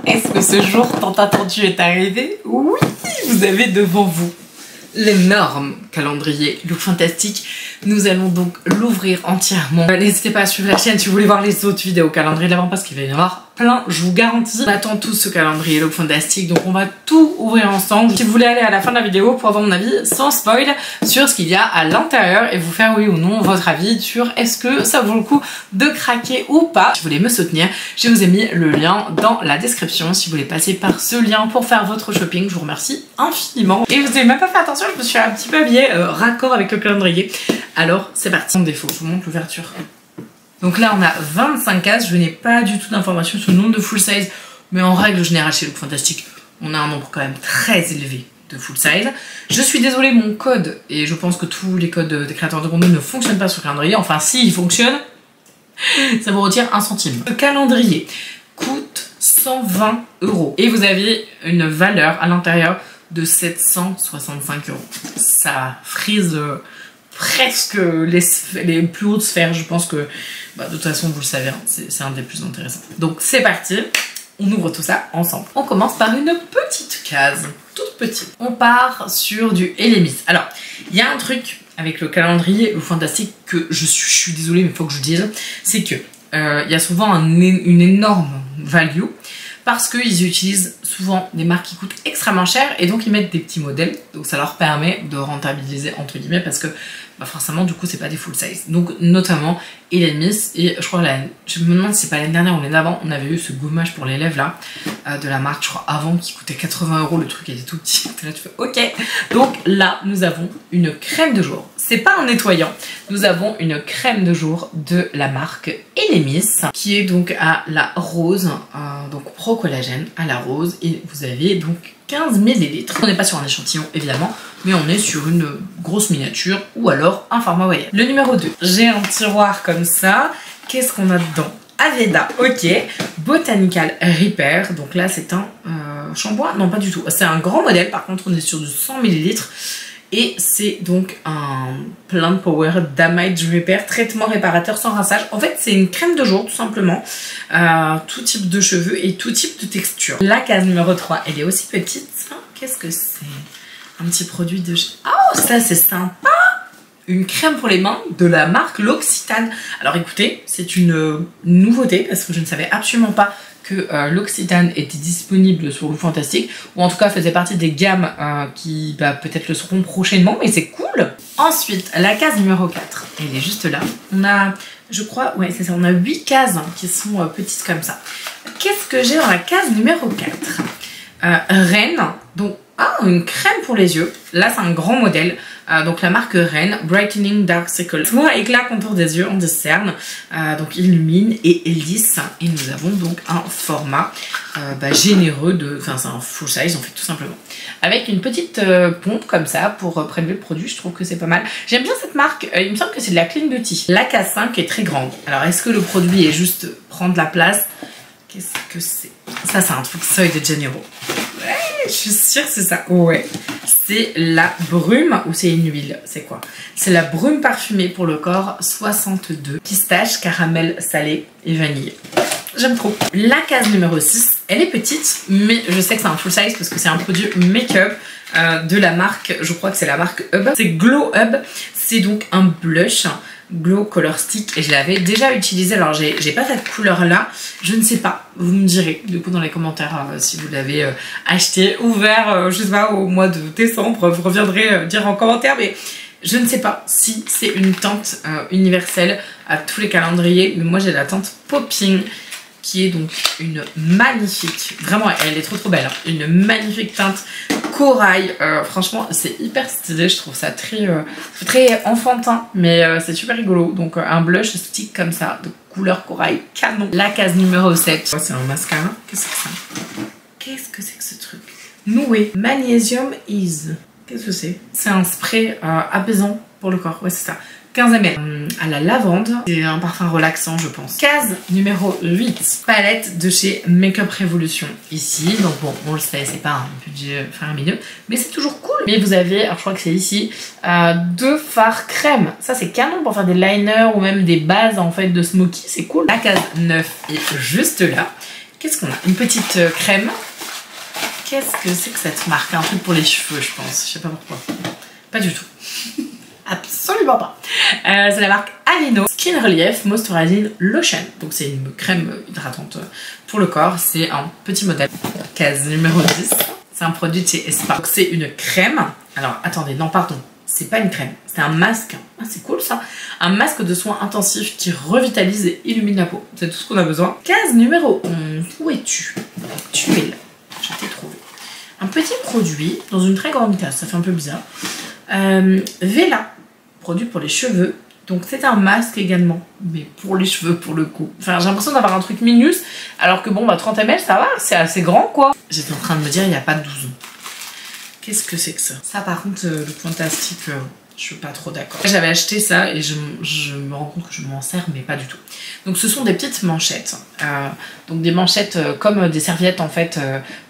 Est-ce que ce jour tant attendu est arrivé? Oui, vous avez devant vous l'énorme calendrier Look Fantastic. Nous allons donc l'ouvrir entièrement. N'hésitez pas à suivre la chaîne si vous voulez voir les autres vidéos calendrier d'avant parce qu'il va y en avoir plein, je vous garantis. On attend tous ce calendrier Look Fantastic, donc on va tout ouvrir ensemble. Si vous voulez aller à la fin de la vidéo pour avoir mon avis sans spoil sur ce qu'il y a à l'intérieur et vous faire oui ou non votre avis sur est-ce que ça vaut le coup de craquer ou pas. Si vous voulez me soutenir, je vous ai mis le lien dans la description si vous voulez passer par ce lien pour faire votre shopping. Je vous remercie infiniment. Et vous avez même pas fait attention, je me suis un petit peu habillée raccord avec le calendrier. Alors c'est parti. Sans défaut, je vous montre l'ouverture. Donc là on a 25 cases, je n'ai pas du tout d'informations sur le nombre de full size, mais en règle générale chez Look Fantastic, on a un nombre quand même très élevé de full size. Je suis désolée, mon code, et je pense que tous les codes des créateurs de contenu ne fonctionnent pas sur le calendrier, enfin si il fonctionne, ça vous retire 1 centime. Le calendrier coûte 120 € et vous avez une valeur à l'intérieur de 765 €. Ça frise presque les plus hautes sphères, je pense que de toute façon vous le savez, hein, c'est un des plus intéressants. Donc c'est parti, on ouvre tout ça ensemble. On commence par une petite case, toute petite. On part sur du Elemis. Alors, il y a un truc avec le calendrier Look Fantastic que je suis désolée mais il faut que je dise, c'est que il y a souvent une énorme value parce qu'ils utilisent souvent des marques qui coûtent extrêmement cher et donc ils mettent des petits modèles, donc ça leur permet de rentabiliser entre guillemets parce que forcément du coup c'est pas des full size. Donc notamment Elemis, et je crois je me demande si c'est pas l'année dernière ou l'année d'avant, on avait eu ce gommage pour les lèvres là de la marque je crois avant qui coûtait 80 €, le truc était tout petit. Là tu fais ok. Donc là nous avons une crème de jour, c'est pas un nettoyant, nous avons une crème de jour de la marque Elemis qui est donc à la rose, donc pro collagène à la rose, et vous avez donc 15 ml. On n'est pas sur un échantillon évidemment, mais on est sur une grosse miniature ou alors un format voyage. Le numéro 2, j'ai un tiroir comme ça. Qu'est-ce qu'on a dedans? Aveda, ok. Botanical Repair, donc là c'est un shampoing, non pas du tout. C'est un grand modèle, par contre on est sur du 100 ml. Et c'est donc un Plant Power Damage Repair, traitement réparateur sans rinçage. En fait, c'est une crème de jour, tout simplement. Tout type de cheveux et tout type de texture. La case numéro 3, elle est aussi petite. Qu'est-ce que c'est? Un petit produit de... Oh, ça c'est sympa! Une crème pour les mains de la marque L'Occitane. Alors écoutez, c'est une nouveauté parce que je ne savais absolument pas que L'Occitane était disponible sur Look Fantastic, ou en tout cas faisait partie des gammes qui peut-être le seront prochainement, mais c'est cool. Ensuite, la case numéro 4, elle est juste là. On a, je crois, ouais c'est ça, on a 8 cases qui sont petites comme ça. Qu'est-ce que j'ai dans la case numéro 4? Reine, donc une crème pour les yeux. Là c'est un grand modèle, donc la marque Reine, Brightening Dark Circle, soin éclat contour des yeux en décerne, donc illumine et lisse. Et nous avons donc un format généreux enfin c'est un full size en fait tout simplement, avec une petite pompe comme ça pour prélever le produit. Je trouve que c'est pas mal, j'aime bien cette marque. Il me semble que c'est de la Clean Beauty. La case 5 est très grande. Alors est-ce que le produit est juste prendre la place? Qu'est-ce que c'est? Ça c'est un truc Seuil de Janeiro. Ouais, je suis sûre que c'est ça. Ouais. C'est la brume ou c'est une huile? C'est quoi? C'est la brume parfumée pour le corps 62. Pistache, caramel salé et vanille. J'aime trop. La case numéro 6, elle est petite, mais je sais que c'est un full size parce que c'est un produit make-up de la marque, je crois que c'est la marque Hub. C'est Glow Hub. C'est donc un blush Glow Color Stick et je l'avais déjà utilisé. Alors j'ai pas cette couleur là, je ne sais pas, vous me direz du coup dans les commentaires si vous l'avez acheté, ouvert je sais pas au mois de décembre, vous reviendrez dire en commentaire, mais je ne sais pas si c'est une teinte universelle à tous les calendriers, mais moi j'ai la teinte Popping qui est donc une magnifique, vraiment elle est trop belle, hein. Une magnifique teinte corail, franchement c'est hyper stylé, je trouve ça très enfantin, mais c'est super rigolo. Donc un blush stick comme ça de couleur corail canon. La case numéro 7, c'est un mascara. Qu'est-ce que c'est ça? Qu'est-ce que c'est que ce truc? Noué Magnesium Ease, qu'est-ce que c'est? C'est un spray apaisant pour le corps, ouais c'est ça. 15 ml à la lavande, c'est un parfum relaxant je pense. Case numéro 8, palette de chez Makeup Revolution ici. Donc bon, on le sait, c'est pas un budget faramineux, mais c'est toujours cool. Mais vous avez, alors je crois que c'est ici, 2 fards crème. Ça c'est canon pour faire des liners ou même des bases en fait de smoky, c'est cool. La case 9 est juste là. Qu'est-ce qu'on a? Une petite crème. Qu'est-ce que c'est que cette marque? Un truc pour les cheveux, je pense. Je sais pas pourquoi. Pas du tout. Absolument pas. C'est la marque Aveeno Skin Relief Moisturizing Lotion. Donc c'est une crème hydratante pour le corps. C'est un petit modèle. Case numéro 10. C'est un produit de chez Espa. Donc c'est une crème. Alors attendez, non pardon. C'est pas une crème, c'est un masque. Ah, c'est cool ça. Un masque de soins intensifs qui revitalise et illumine la peau. C'est tout ce qu'on a besoin. Case numéro 11. Où es-tu? Tu es là. Je t'ai trouvé. Un petit produit dans une très grande case. Ça fait un peu bizarre. Vela. Produit pour les cheveux. Donc c'est un masque également. Mais pour les cheveux pour le coup. Enfin j'ai l'impression d'avoir un truc minus. Alors que bon bah 30 ml ça va. C'est assez grand quoi. J'étais en train de me dire il n'y a pas de 12 ans. Qu'est-ce que c'est que ça? Ça par contre le fantastique je suis pas trop d'accord. J'avais acheté ça et je me rends compte que je m'en sers mais pas du tout. Donc ce sont des petites manchettes. Donc des manchettes comme des serviettes en fait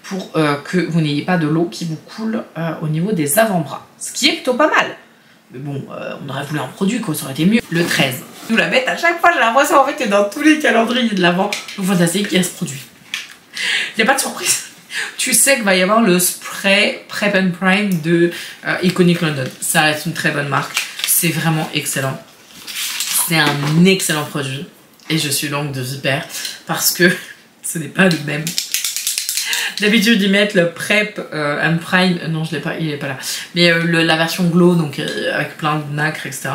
pour que vous n'ayez pas de l'eau qui vous coule au niveau des avant-bras. Ce qui est plutôt pas mal. Mais bon, on aurait voulu un produit quoi, ça aurait été mieux. Le 13. Nous la bête à chaque fois j'ai l'impression en fait que dans tous les calendriers de l'avant, le fantastique il y a ce produit. Il n'y a pas de surprise. Tu sais qu'il va y avoir le spray Prep and Prime de Iconic London. Ça reste une très bonne marque. C'est vraiment excellent. C'est un excellent produit. Et je suis longue de vipère parce que ce n'est pas le même. D'habitude, ils mettent le Prep and Prime. Non, je l'ai pas, il n'est pas là. Mais la version Glow, donc avec plein de nacre, etc.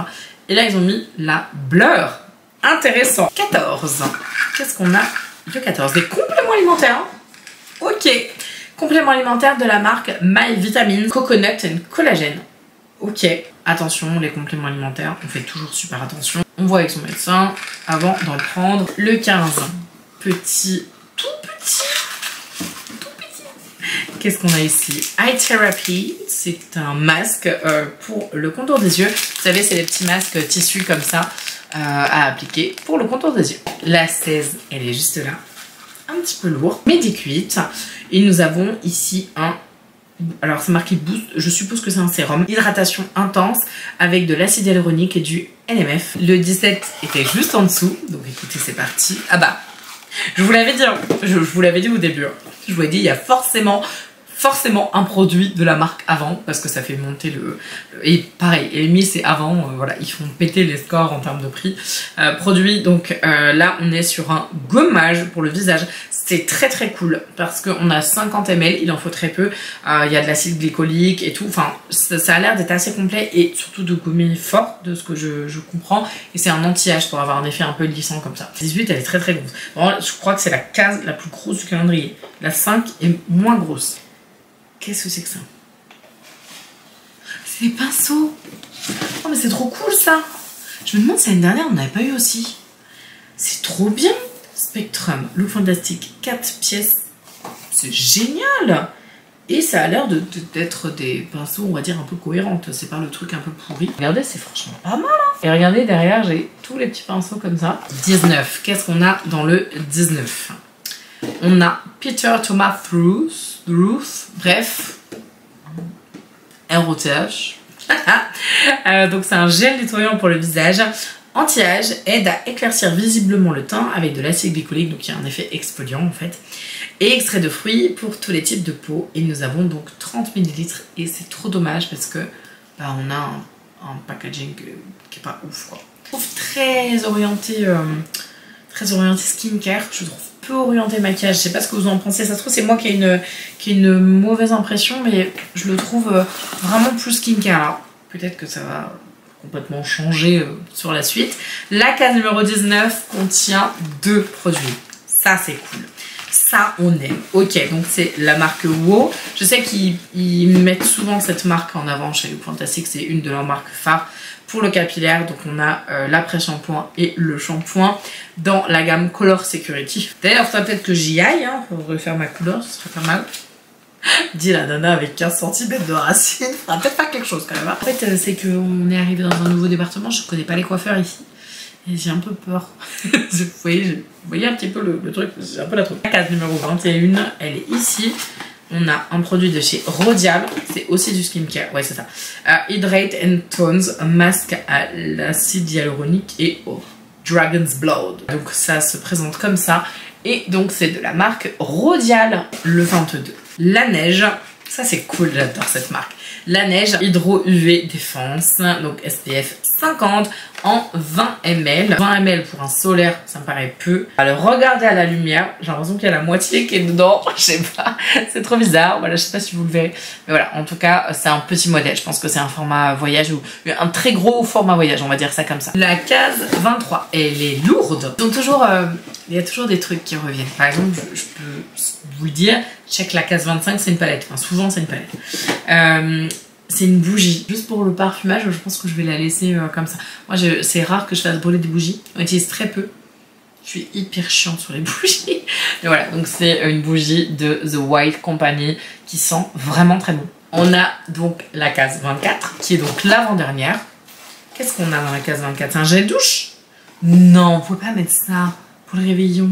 Et là, ils ont mis la Blur. Intéressant. 14. Qu'est-ce qu'on a? Le 14. Des compléments alimentaires. Ok, complément alimentaire de la marque My Vitamins Coconut and Collagen. Ok, attention, les compléments alimentaires, on fait toujours super attention. On voit avec son médecin avant d'en prendre. Le 15, petit, tout petit. Qu'est-ce qu'on a ici? Eye Therapy, c'est un masque pour le contour des yeux. Vous savez, c'est des petits masques tissus comme ça à appliquer pour le contour des yeux. La 16, elle est juste là. Un petit peu lourd, Medicuit. Et nous avons ici un, alors c'est marqué Boost, je suppose que c'est un sérum, hydratation intense avec de l'acide hyaluronique et du NMF. Le 17 était juste en dessous, donc écoutez c'est parti. Ah bah, je vous l'avais dit, hein. Je vous l'avais dit au début, hein. Je vous l'ai dit, il y a forcément un produit de la marque avant parce que ça fait monter le et pareil, Amy c'est avant, voilà, ils font péter les scores en termes de prix. Produit, donc là on est sur un gommage pour le visage. C'est très très cool parce qu'on a 50 ml, il en faut très peu. Il y a de l'acide glycolique et tout, enfin ça a l'air d'être assez complet et surtout de gommer fort de ce que je comprends. Et c'est un anti-âge pour avoir un effet un peu lissant comme ça. 18 elle est très très grosse. Bon, je crois que c'est la case la plus grosse du calendrier. La 5 est moins grosse. Qu'est-ce que c'est que ça? C'est des pinceaux. Oh mais c'est trop cool ça. Je me demande si l'année dernière on n'avait pas eu aussi. C'est trop bien. Spectrum, Look Fantastic, 4 pièces. C'est génial. Et ça a l'air d'être des pinceaux, on va dire, un peu cohérentes. C'est pas le truc un peu pourri. Regardez, c'est franchement pas mal. Hein. Et regardez, derrière, j'ai tous les petits pinceaux comme ça. 19. Qu'est-ce qu'on a dans le 19? On a Peter Thomas Ruth, bref, ROTH. Donc c'est un gel nettoyant pour le visage. Anti-âge, aide à éclaircir visiblement le teint avec de l'acide glycolique, donc il y a un effet exfoliant en fait. Et extrait de fruits pour tous les types de peau. Et nous avons donc 30 ml et c'est trop dommage parce que bah, on a un packaging qui est pas ouf quoi. Je trouve très orienté skincare, je trouve peu orienté maquillage. Je sais pas ce que vous en pensez, ça se trouve c'est moi qui ai une mauvaise impression, mais je le trouve vraiment plus skincare. Alors peut-être que ça va complètement changer sur la suite. La case numéro 19 contient 2 produits. Ça c'est cool. Ça on aime. Ok, donc c'est la marque WOW. Je sais qu'ils mettent souvent cette marque en avant chez Look Fantastic. C'est une de leurs marques phares pour le capillaire. Donc on a l'après-shampoing et le shampoing dans la gamme Color Security. D'ailleurs, il faudrait peut-être que j'y aille hein, pour refaire ma couleur, ce serait pas mal. Dis la nana avec 15 cm de racines, faudra peut-être faire quelque chose quand même. En fait, c'est qu'on est arrivé dans un nouveau département, je connais pas les coiffeurs ici. Et j'ai un peu peur. vous voyez un petit peu le truc, j'ai un peu la trouille. La case numéro 21, elle est ici. On a un produit de chez Rodial, c'est aussi du skincare, ouais c'est ça. Hydrate and Tones, un masque à l'acide hyaluronique et au Dragon's Blood. Donc ça se présente comme ça. Et donc c'est de la marque Rodial, le 22. La neige, ça c'est cool, j'adore cette marque. La neige Hydro UV Défense, donc SPF 50 en 20 ml. 20 ml pour un solaire, ça me paraît peu. Alors regardez à la lumière, j'ai l'impression qu'il y a la moitié qui est dedans, je sais pas, c'est trop bizarre. Voilà, je sais pas si vous le verrez. Mais voilà, en tout cas, c'est un petit modèle. Je pense que c'est un format voyage ou un très gros format voyage, on va dire ça comme ça. La case 23, elle est lourde. Donc toujours, il y a toujours des trucs qui reviennent. Par exemple, je peux vous le dire, check la case 25, c'est une palette. Enfin, souvent c'est une palette. C'est une bougie. Juste pour le parfumage, je pense que je vais la laisser comme ça. Moi, c'est rare que je fasse brûler des bougies. On utilise très peu. Je suis hyper chiante sur les bougies. Mais voilà, donc c'est une bougie de The White Company qui sent vraiment très bon. On a donc la case 24, qui est donc l'avant-dernière. Qu'est-ce qu'on a dans la case 24? C'est un gel douche? Non, vous pouvez pas mettre ça pour le réveillon.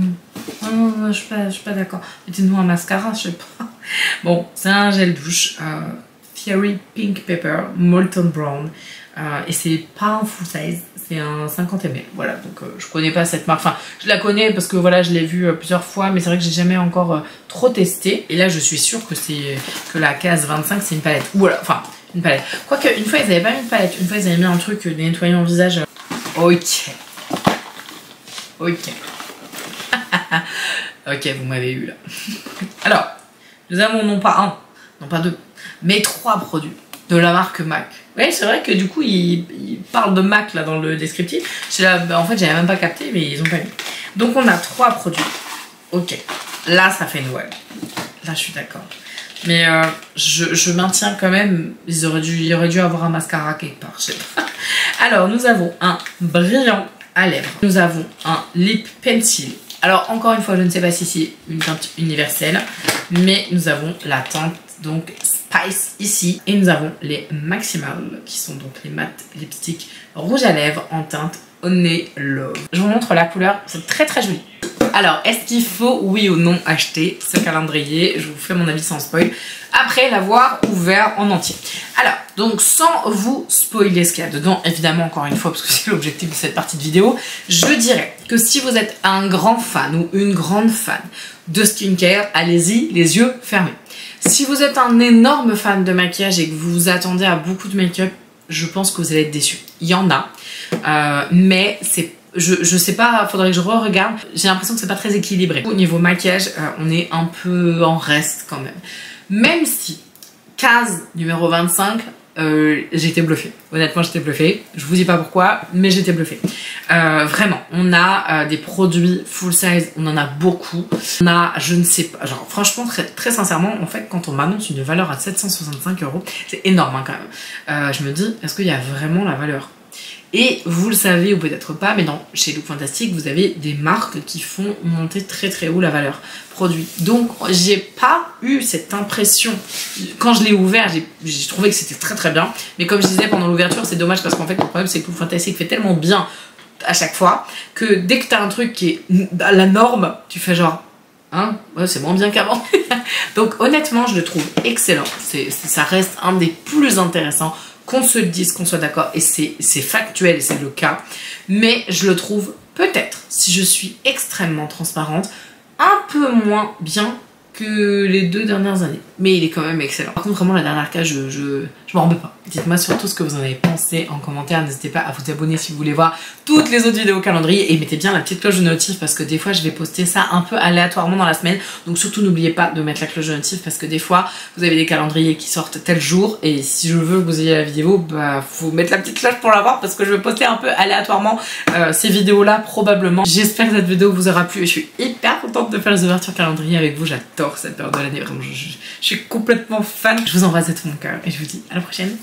Non, non, non, je suis pas d'accord. Mettez-nous un mascara, je sais pas. Bon, c'est un gel douche. Fairy Pink Pepper Molten Brown et c'est pas un full size, c'est un 50 ml. Voilà, donc je connais pas cette marque, enfin je la connais parce que voilà, je l'ai vue plusieurs fois, mais c'est vrai que j'ai jamais encore trop testé. Et là je suis sûre que la case 25 c'est une palette, ou voilà, enfin une palette. Quoique une fois ils avaient pas mis une palette, une fois ils avaient mis un truc de nettoyant visage. Ok, ok. Ok, vous m'avez eu là. Alors nous avons non pas un, non pas deux, mais 3 produits de la marque MAC. Oui, c'est vrai que du coup, ils parlent de MAC là dans le descriptif. Là, bah, en fait, j'avais même pas capté, mais ils ont pas mis. Donc, on a 3 produits. Ok, là, ça fait Noël. Là, je suis d'accord. Mais je maintiens quand même, il aurait dû avoir un mascara quelque part, je sais pas. Alors, nous avons un brillant à lèvres. Nous avons un lip pencil. Alors, encore une fois, je ne sais pas si c'est une teinte universelle, mais nous avons la teinte donc Spice ici. Et nous avons les Maximal, qui sont donc les mat lipstick rouge à lèvres en teinte Honey Love. Je vous montre la couleur, c'est très très joli. Alors, est-ce qu'il faut, oui ou non, acheter ce calendrier? Je vous fais mon avis sans spoil, après l'avoir ouvert en entier. Alors, donc sans vous spoiler ce qu'il y a dedans, évidemment, encore une fois, parce que c'est l'objectif de cette partie de vidéo, je dirais que si vous êtes un grand fan ou une grande fan de skincare, allez-y, les yeux fermés. Si vous êtes un énorme fan de maquillage et que vous vous attendez à beaucoup de make-up, je pense que vous allez être déçus. Il y en a, mais c'est... Je sais pas, faudrait que je re-regarde. J'ai l'impression que c'est pas très équilibré. Au niveau maquillage, on est un peu en reste quand même. Même si, case numéro 25, j'étais bluffée. Honnêtement, j'étais bluffée. Je vous dis pas pourquoi, mais j'étais bluffée. Vraiment, on a des produits full size, on en a beaucoup. On a, je ne sais pas, genre franchement, très sincèrement, en fait, quand on m'annonce une valeur à 765 €, c'est énorme hein, quand même. Je me dis, est-ce qu'il y a vraiment la valeur ? Et vous le savez ou peut-être pas, mais chez Look Fantastic, vous avez des marques qui font monter très très haut la valeur produit. Donc j'ai pas eu cette impression. Quand je l'ai ouvert, j'ai trouvé que c'était très très bien. Mais comme je disais pendant l'ouverture, c'est dommage parce qu'en fait le problème c'est que Look Fantastic fait tellement bien à chaque fois que dès que t'as un truc qui est à la norme, tu fais genre hein, ouais, c'est moins bien qu'avant. Donc honnêtement, je le trouve excellent. Ça reste un des plus intéressants. Qu'on se le dise, qu'on soit d'accord, et c'est factuel, et c'est le cas, mais je le trouve peut-être, si je suis extrêmement transparente, un peu moins bien que les 2 dernières années. Mais il est quand même excellent. Par contre, vraiment, la dernière case, je m'en remets pas. Dites-moi surtout ce que vous en avez pensé en commentaire. N'hésitez pas à vous abonner si vous voulez voir toutes les autres vidéos calendrier. Et mettez bien la petite cloche de notif parce que des fois, je vais poster ça un peu aléatoirement dans la semaine. Donc surtout, n'oubliez pas de mettre la cloche de notif parce que des fois, vous avez des calendriers qui sortent tel jour. Et si je veux que vous ayez la vidéo, bah faut mettre la petite cloche pour l'avoir parce que je vais poster un peu aléatoirement ces vidéos-là probablement. J'espère que cette vidéo vous aura plu et je suis hyper contente de faire les ouvertures calendrier avec vous. J'adore cette période de l'année. Vraiment, je suis complètement fan. Je vous embrasse de tout mon cœur et je vous dis à la prochaine.